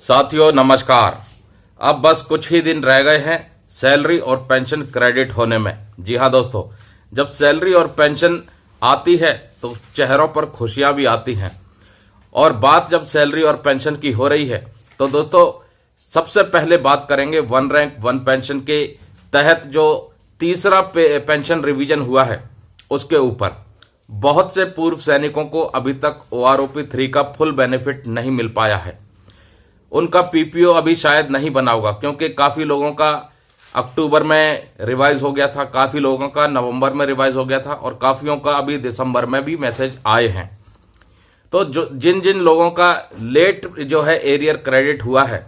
साथियों नमस्कार। अब बस कुछ ही दिन रह गए हैं सैलरी और पेंशन क्रेडिट होने में। जी हाँ दोस्तों, जब सैलरी और पेंशन आती है तो चेहरों पर खुशियां भी आती हैं। और बात जब सैलरी और पेंशन की हो रही है तो दोस्तों सबसे पहले बात करेंगे वन रैंक वन पेंशन के तहत जो तीसरा पेंशन रिवीजन हुआ है उसके ऊपर। बहुत से पूर्व सैनिकों को अभी तक OROP 3 का फुल बेनिफिट नहीं मिल पाया है। उनका PPO अभी शायद नहीं बना होगा, क्योंकि काफी लोगों का अक्टूबर में रिवाइज हो गया था, काफी लोगों का नवंबर में रिवाइज हो गया था और काफियों का अभी दिसंबर में भी मैसेज आए हैं। तो जो जिन जिन लोगों का लेट जो है एरियर क्रेडिट हुआ है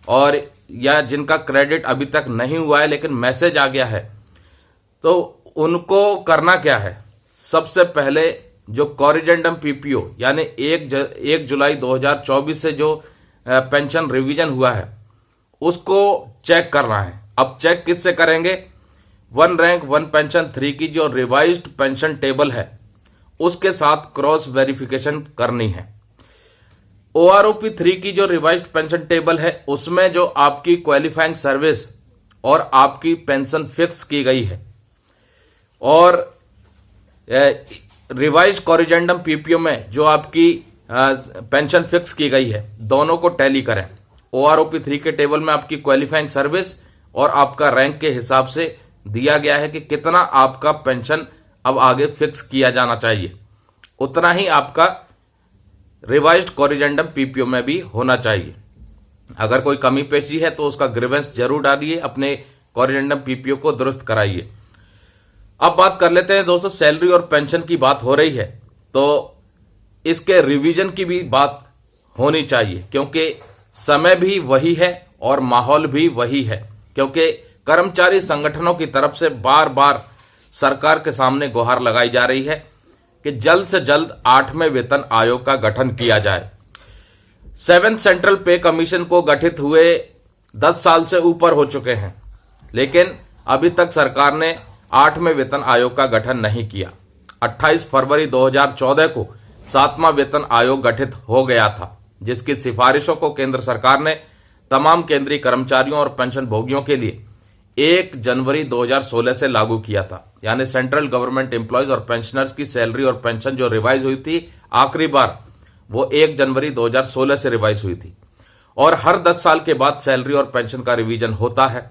और या जिनका क्रेडिट अभी तक नहीं हुआ है लेकिन मैसेज आ गया है, तो उनको करना क्या है। सबसे पहले जो कॉरिजेंडम PPO यानी 1 जुलाई 2024 से जो पेंशन रिवीजन हुआ है उसको चेक करना है। अब चेक किससे करेंगे? वन रैंक वन पेंशन 3 की जो रिवाइज्ड पेंशन टेबल है उसके साथ क्रॉस वेरिफिकेशन करनी है। OROP 3 की जो रिवाइज्ड पेंशन टेबल है उसमें जो आपकी क्वालिफाइंग सर्विस और आपकी पेंशन फिक्स की गई है और रिवाइज्ड कॉरिजेंडम PPO में जो आपकी पेंशन फिक्स की गई है, दोनों को टैली करें। OROP 3 के टेबल में आपकी क्वालिफाइंग सर्विस और आपका रैंक के हिसाब से दिया गया है कि कितना आपका पेंशन अब आगे फिक्स किया जाना चाहिए, उतना ही आपका रिवाइज्ड कॉरिजेंडम PPO में भी होना चाहिए। अगर कोई कमी पेशी है तो उसका ग्रीवेंस जरूर डालिए, अपने कॉरिजेंडम PPO को दुरुस्त कराइए। अब बात कर लेते हैं दोस्तों, सैलरी और पेंशन की बात हो रही है तो इसके रिवीजन की भी बात होनी चाहिए, क्योंकि समय भी वही है और माहौल भी वही है। क्योंकि कर्मचारी संगठनों की तरफ से बार बार सरकार के सामने गुहार लगाई जा रही है कि जल्द से जल्द 8वें वेतन आयोग का गठन किया जाए। 7 सेंट्रल पे कमीशन को गठित हुए 10 साल से ऊपर हो चुके हैं, लेकिन अभी तक सरकार ने 8वें वेतन आयोग का गठन नहीं किया। 28 फरवरी 2014 को 7वां वेतन आयोग गठित हो गया था, जिसकी सिफारिशों को केंद्र सरकार ने तमाम केंद्रीय कर्मचारियों और पेंशन भोगियों के लिए 1 जनवरी 2016 से लागू किया था। यानी सेंट्रल गवर्नमेंट एम्प्लॉयज और पेंशनर्स की सैलरी और पेंशन जो रिवाइज हुई थी आखिरी बार, वो 1 जनवरी 2016 से रिवाइज हुई थी। और हर 10 साल के बाद सैलरी और पेंशन का रिवीजन होता है।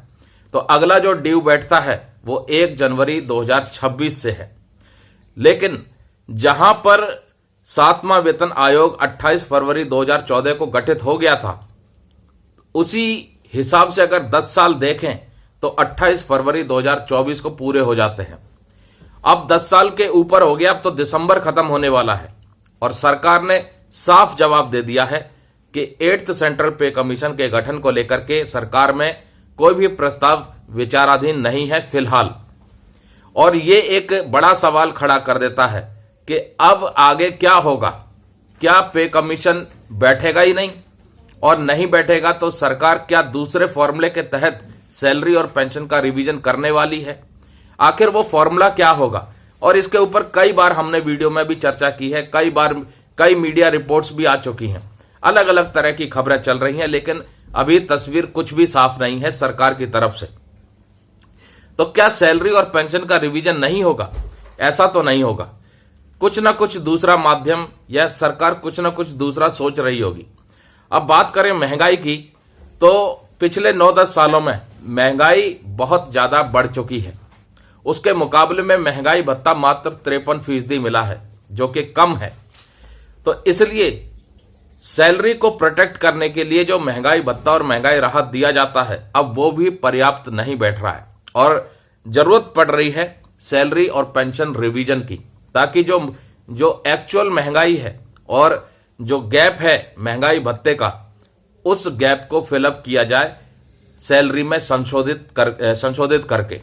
तो अगला जो ड्यू बैठता है वो 1 जनवरी 2026 से है। लेकिन जहां पर 7वां वेतन आयोग 28 फरवरी 2014 को गठित हो गया था, उसी हिसाब से अगर 10 साल देखें तो 28 फरवरी 2024 को पूरे हो जाते हैं। अब 10 साल के ऊपर हो गया, अब तो दिसंबर खत्म होने वाला है और सरकार ने साफ जवाब दे दिया है कि 8th सेंट्रल पे कमीशन के गठन को लेकर के सरकार में कोई भी प्रस्ताव विचाराधीन नहीं है फिलहाल। और ये एक बड़ा सवाल खड़ा कर देता है कि अब आगे क्या होगा। क्या पे कमीशन बैठेगा ही नहीं, और नहीं बैठेगा तो सरकार क्या दूसरे फॉर्मूले के तहत सैलरी और पेंशन का रिवीजन करने वाली है? आखिर वो फॉर्मूला क्या होगा? और इसके ऊपर कई बार हमने वीडियो में भी चर्चा की है, कई बार कई मीडिया रिपोर्ट्स भी आ चुकी हैं, अलग अलग तरह की खबरें चल रही हैं, लेकिन अभी तस्वीर कुछ भी साफ नहीं है सरकार की तरफ से। तो क्या सैलरी और पेंशन का रिवीजन नहीं होगा? ऐसा तो नहीं होगा। कुछ ना कुछ दूसरा माध्यम या सरकार कुछ ना कुछ दूसरा सोच रही होगी। अब बात करें महंगाई की, तो पिछले 9-10 सालों में महंगाई बहुत ज्यादा बढ़ चुकी है। उसके मुकाबले में महंगाई भत्ता मात्र 53% मिला है, जो कि कम है। तो इसलिए सैलरी को प्रोटेक्ट करने के लिए जो महंगाई भत्ता और महंगाई राहत दिया जाता है, अब वो भी पर्याप्त नहीं बैठ रहा है और जरूरत पड़ रही है सैलरी और पेंशन रिवीजन की, ताकि जो एक्चुअल महंगाई है और जो गैप है महंगाई भत्ते का, उस गैप को फिलअप किया जाए सैलरी में संशोधित करके।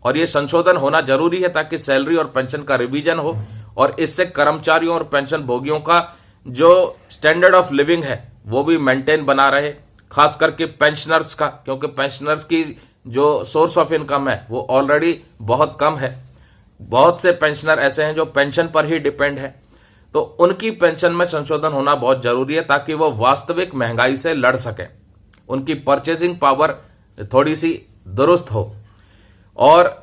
और ये संशोधन होना जरूरी है ताकि सैलरी और पेंशन का रिवीजन हो और इससे कर्मचारियों और पेंशन भोगियों का जो स्टैंडर्ड ऑफ लिविंग है वो भी मेंटेन बना रहे, खास करके पेंशनर्स का, क्योंकि पेंशनर्स की जो सोर्स ऑफ इनकम है वो ऑलरेडी बहुत कम है। बहुत से पेंशनर ऐसे हैं जो पेंशन पर ही डिपेंड है। तो उनकी पेंशन में संशोधन होना बहुत जरूरी है ताकि वो वास्तविक महंगाई से लड़ सके, उनकी परचेजिंग पावर थोड़ी सी दुरुस्त हो। और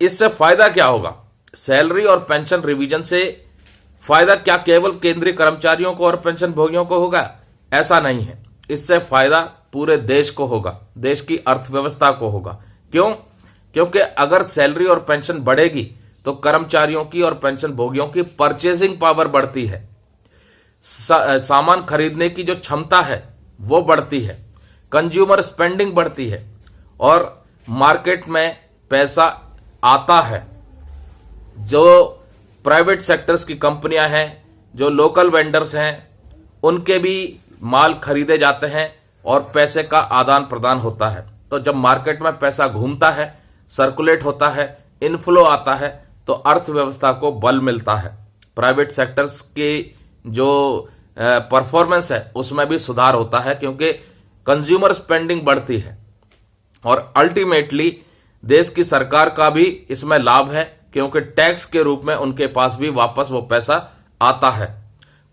इससे फायदा क्या होगा? सैलरी और पेंशन रिवीजन से फायदा क्या केवल केंद्रीय कर्मचारियों को और पेंशन भोगियों को होगा? ऐसा नहीं है। इससे फायदा पूरे देश को होगा, देश की अर्थव्यवस्था को होगा। क्यों? क्योंकि अगर सैलरी और पेंशन बढ़ेगी तो कर्मचारियों की और पेंशन भोगियों की परचेजिंग पावर बढ़ती है, सामान खरीदने की जो क्षमता है वो बढ़ती है, कंज्यूमर स्पेंडिंग बढ़ती है और मार्केट में पैसा आता है। जो प्राइवेट सेक्टर्स की कंपनियां हैं, जो लोकल वेंडर्स हैं, उनके भी माल खरीदे जाते हैं और पैसे का आदान प्रदान होता है। तो जब मार्केट में पैसा घूमता है, सर्कुलेट होता है, इनफ्लो आता है, तो अर्थव्यवस्था को बल मिलता है। प्राइवेट सेक्टर्स की जो परफॉर्मेंस है उसमें भी सुधार होता है क्योंकि कंज्यूमर स्पेंडिंग बढ़ती है और अल्टीमेटली देश की सरकार का भी इसमें लाभ है क्योंकि टैक्स के रूप में उनके पास भी वापस वो पैसा आता है।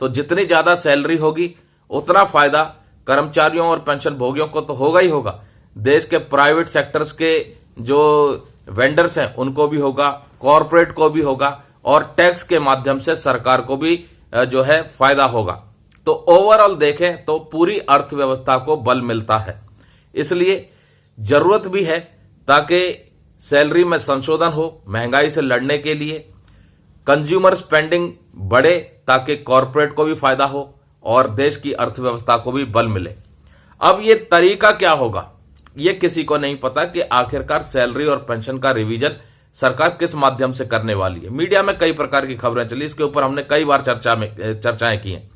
तो जितनी ज्यादा सैलरी होगी उतना फायदा कर्मचारियों और पेंशन भोगियों को तो होगा ही होगा, देश के प्राइवेट सेक्टर्स के जो वेंडर्स हैं उनको भी होगा, कॉरपोरेट को भी होगा और टैक्स के माध्यम से सरकार को भी जो है फायदा होगा। तो ओवरऑल देखें तो पूरी अर्थव्यवस्था को बल मिलता है। इसलिए जरूरत भी है ताकि सैलरी में संशोधन हो, महंगाई से लड़ने के लिए कंज्यूमर स्पेंडिंग बढ़े ताकि कॉरपोरेट को भी फायदा हो और देश की अर्थव्यवस्था को भी बल मिले। अब ये तरीका क्या होगा ये किसी को नहीं पता कि आखिरकार सैलरी और पेंशन का रिवीजन सरकार किस माध्यम से करने वाली है। मीडिया में कई प्रकार की खबरें चली, इसके ऊपर हमने कई बार चर्चाएं की हैं।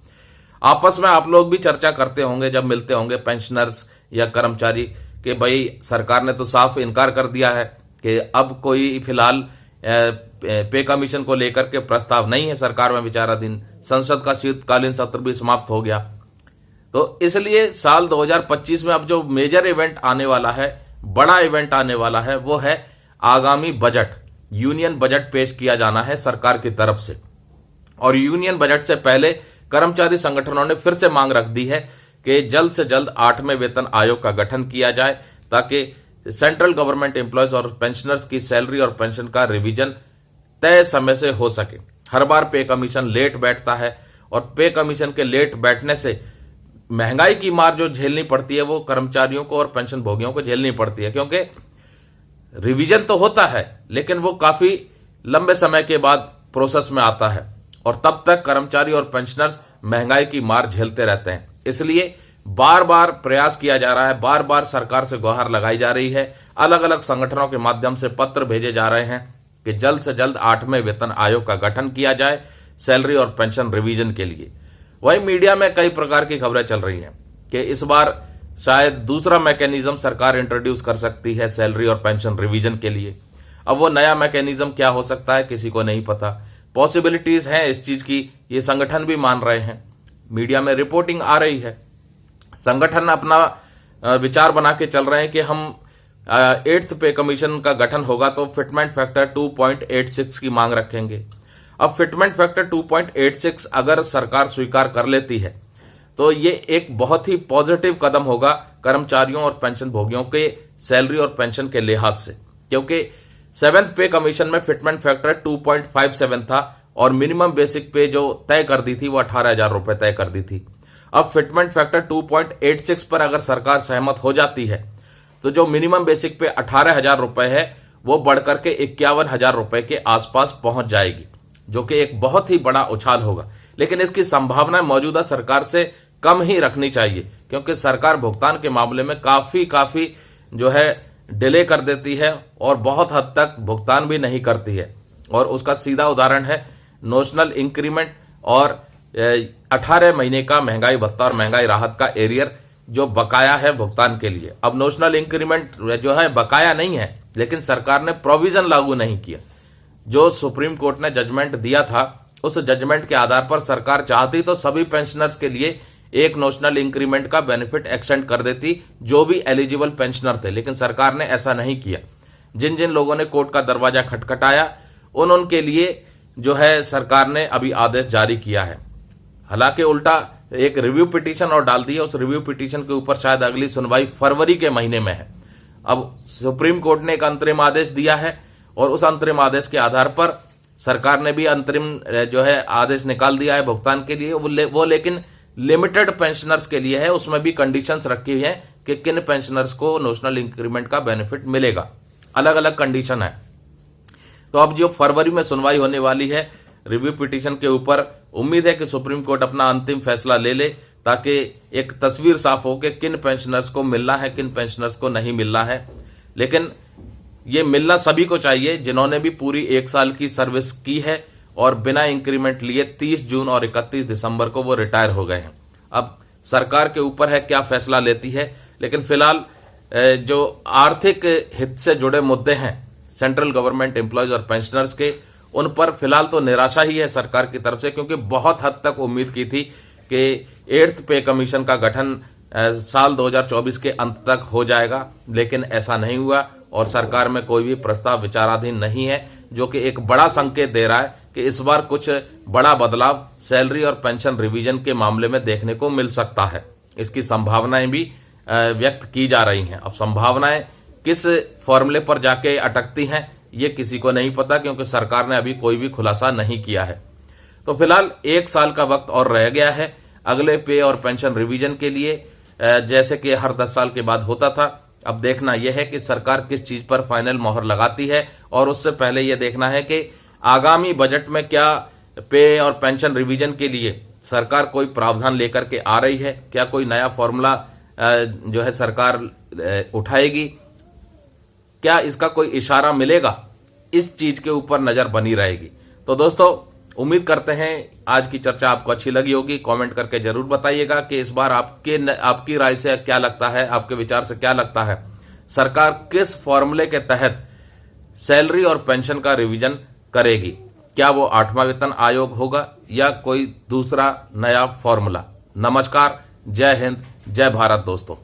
आपस में आप लोग भी चर्चा करते होंगे जब मिलते होंगे पेंशनर्स या कर्मचारी कि भाई सरकार ने तो साफ इनकार कर दिया है कि अब कोई फिलहाल पे कमीशन को लेकर के प्रस्ताव नहीं है सरकार में विचाराधीन, संसद का शीतकालीन सत्र भी समाप्त हो गया। तो इसलिए साल 2025 में अब जो मेजर इवेंट आने वाला है, बड़ा इवेंट आने वाला है, वो है आगामी बजट। यूनियन बजट पेश किया जाना है सरकार की तरफ से और यूनियन बजट से पहले कर्मचारी संगठनों ने फिर से मांग रख दी है कि जल्द से जल्द 8वें वेतन आयोग का गठन किया जाए ताकि सेंट्रल गवर्नमेंट एम्प्लॉयज और पेंशनर्स की सैलरी और पेंशन का रिवीजन तय समय से हो सके। हर बार पे कमीशन लेट बैठता है और पे कमीशन के लेट बैठने से महंगाई की मार जो झेलनी पड़ती है वो कर्मचारियों को और पेंशन भोगियों को झेलनी पड़ती है क्योंकि रिवीजन तो होता है लेकिन वो काफी लंबे समय के बाद प्रोसेस में आता है और तब तक कर्मचारी और पेंशनर्स महंगाई की मार झेलते रहते हैं। इसलिए बार बार प्रयास किया जा रहा है, बार बार सरकार से गुहार लगाई जा रही है, अलग अलग संगठनों के माध्यम से पत्र भेजे जा रहे हैं कि जल्द से जल्द 8वें वेतन आयोग का गठन किया जाए सैलरी और पेंशन रिवीजन के लिए। वहीं मीडिया में कई प्रकार की खबरें चल रही हैं कि इस बार शायद दूसरा मैकेनिज्म सरकार इंट्रोड्यूस कर सकती है सैलरी और पेंशन रिवीजन के लिए। अब वो नया मैकेनिज्म क्या हो सकता है किसी को नहीं पता। पॉसिबिलिटीज हैं इस चीज की, ये संगठन भी मान रहे हैं, मीडिया में रिपोर्टिंग आ रही है। संगठन अपना विचार बना के चल रहे हैं कि हम 8th पे कमीशन का गठन होगा तो फिटमेंट फैक्टर 2.86 की मांग रखेंगे। अब फिटमेंट फैक्टर 2.86 अगर सरकार स्वीकार कर लेती है तो ये एक बहुत ही पॉजिटिव कदम होगा कर्मचारियों और पेंशन भोगियों के सैलरी और पेंशन के लिहाज से, क्योंकि 7th पे कमीशन में फिटमेंट फैक्टर 2.57 था और मिनिमम बेसिक पे जो तय कर दी थी वो 18,000 रुपए तय कर दी थी। अब फिटमेंट फैक्टर 2.86 पर अगर सरकार सहमत हो जाती है तो जो मिनिमम बेसिक पे 18,000 रुपए है वो बढ़कर के 51,000 रुपए के आसपास पहुंच जाएगी, जो कि एक बहुत ही बड़ा उछाल होगा। लेकिन इसकी संभावना मौजूदा सरकार से कम ही रखनी चाहिए क्योंकि सरकार भुगतान के मामले में काफी जो है डिले कर देती है और बहुत हद तक भुगतान भी नहीं करती है। और उसका सीधा उदाहरण है नोशनल इंक्रीमेंट और 18 महीने का महंगाई भत्ता और महंगाई राहत का एरियर जो बकाया है भुगतान के लिए। अब नोशनल इंक्रीमेंट जो है बकाया नहीं है लेकिन सरकार ने प्रोविजन लागू नहीं किया। जो सुप्रीम कोर्ट ने जजमेंट दिया था उस जजमेंट के आधार पर सरकार चाहती तो सभी पेंशनर्स के लिए एक नोशनल इंक्रीमेंट का बेनिफिट एक्सटेंड कर देती जो भी एलिजिबल पेंशनर थे, लेकिन सरकार ने ऐसा नहीं किया। जिन जिन लोगों ने कोर्ट का दरवाजा खटखटाया उनके लिए जो है सरकार ने अभी आदेश जारी किया है। हालांकि उल्टा एक रिव्यू पिटीशन और डाल दी है, उस रिव्यू पिटीशन के ऊपर शायद अगली सुनवाई फरवरी के महीने में है। अब सुप्रीम कोर्ट ने एक अंतरिम आदेश दिया है और उस अंतरिम आदेश के आधार पर सरकार ने भी अंतरिम जो है आदेश निकाल दिया है भुगतान के लिए। वो लेकिन लिमिटेड पेंशनर्स के लिए है, उसमें भी कंडीशंस रखी हुई है कि किन पेंशनर्स को नोशनल इंक्रीमेंट का बेनिफिट मिलेगा, अलग अलग कंडीशन है। तो अब जो फरवरी में सुनवाई होने वाली है रिव्यू पिटीशन के ऊपर, उम्मीद है कि सुप्रीम कोर्ट अपना अंतिम फैसला ले ले ताकि एक तस्वीर साफ हो कि किन पेंशनर्स को मिलना है, किन पेंशनर्स को नहीं मिलना है। लेकिन ये मिलना सभी को चाहिए जिन्होंने भी पूरी 1 साल की सर्विस की है और बिना इंक्रीमेंट लिए 30 जून और 31 दिसंबर को वो रिटायर हो गए हैं। अब सरकार के ऊपर है क्या फैसला लेती है, लेकिन फिलहाल जो आर्थिक हित से जुड़े मुद्दे हैं सेंट्रल गवर्नमेंट एम्प्लॉयज और पेंशनर्स के, उन पर फिलहाल तो निराशा ही है सरकार की तरफ से, क्योंकि बहुत हद तक उम्मीद की थी कि 8th पे कमीशन का गठन साल 2024 के अंत तक हो जाएगा, लेकिन ऐसा नहीं हुआ और सरकार में कोई भी प्रस्ताव विचाराधीन नहीं है, जो कि एक बड़ा संकेत दे रहा है कि इस बार कुछ बड़ा बदलाव सैलरी और पेंशन रिवीजन के मामले में देखने को मिल सकता है। इसकी संभावनाएं भी व्यक्त की जा रही हैं। अब संभावनाएं किस फॉर्मूले पर जाके अटकती हैं ये किसी को नहीं पता, क्योंकि सरकार ने अभी कोई भी खुलासा नहीं किया है। तो फिलहाल 1 साल का वक्त और रह गया है अगले पे और पेंशन रिवीजन के लिए, जैसे कि हर 10 साल के बाद होता था। अब देखना यह है कि सरकार किस चीज पर फाइनल मोहर लगाती है, और उससे पहले यह देखना है कि आगामी बजट में क्या पे और पेंशन रिवीजन के लिए सरकार कोई प्रावधान लेकर के आ रही है, क्या कोई नया फॉर्मूला जो है सरकार उठाएगी, क्या इसका कोई इशारा मिलेगा, इस चीज के ऊपर नजर बनी रहेगी। तो दोस्तों उम्मीद करते हैं आज की चर्चा आपको अच्छी लगी होगी। कमेंट करके जरूर बताइएगा कि इस बार आपकी राय से क्या लगता है, आपके विचार से क्या लगता है, सरकार किस फॉर्मूले के तहत सैलरी और पेंशन का रिवीजन करेगी। क्या वो 8वां वेतन आयोग होगा या कोई दूसरा नया फॉर्मूला। नमस्कार, जय हिंद, जय भारत दोस्तों।